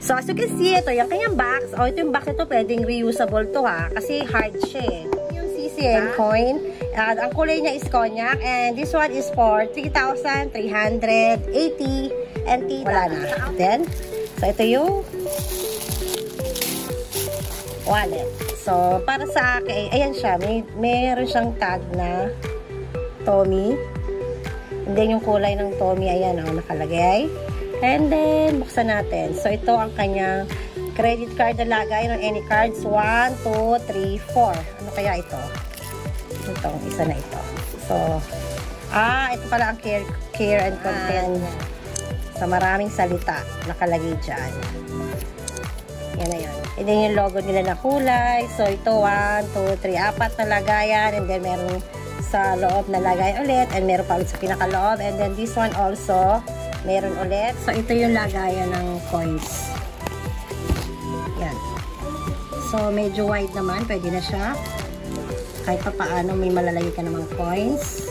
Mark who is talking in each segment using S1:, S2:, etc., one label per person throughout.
S1: So, as you can see, ito yung kanyang box. O, ito yung box ito, pwedeng reusable to ha. Kasi hard siya eh. Yung CCN coin, ang kulay niya is cognac. And this one is for 3,380 NT. Wala na. Then, so ito yung wallet. So, para sa akin, ayan siya. Meron siyang tag na Tommy. And then, yung kulay ng Tommy, ayan o, nakalagay. And then, buksan natin. So, ito ang kanyang credit card na lagay ng any cards. 1, 2, 3, 4. Ano kaya ito? Itong isa na ito. So, ito pala ang care and content. Sa maraming salita, nakalagay dyan. Yan na yan. And then, yung logo nila na kulay. So, ito, 1, 2, 3, 4 na lagayan. And then, meron sa loob na lagayan ulit. And meron pa ulit sa pinakaloob. And then, this one also, meron ulit. So, ito yung lagayan ng coins. Yan. So, medyo wide naman. Pwede na siya. Kahit pa paano, may malalagay ka namang coins.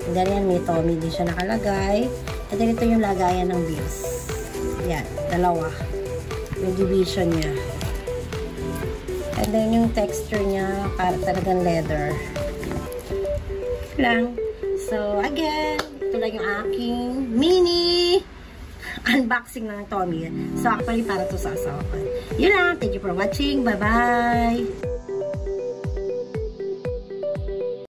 S1: And then, yan, may Tommy din siya nakalagay. And then, ito yung lagayan ng bills. Yan. Dalawa. Yung division niya. And then, yung texture niya, para talagang leather. Lang. So, again, ito lang yung aking mini unboxing ng Tommy. So, actually, para to sa asawa ko. Yun lang. Thank you for watching. Bye-bye!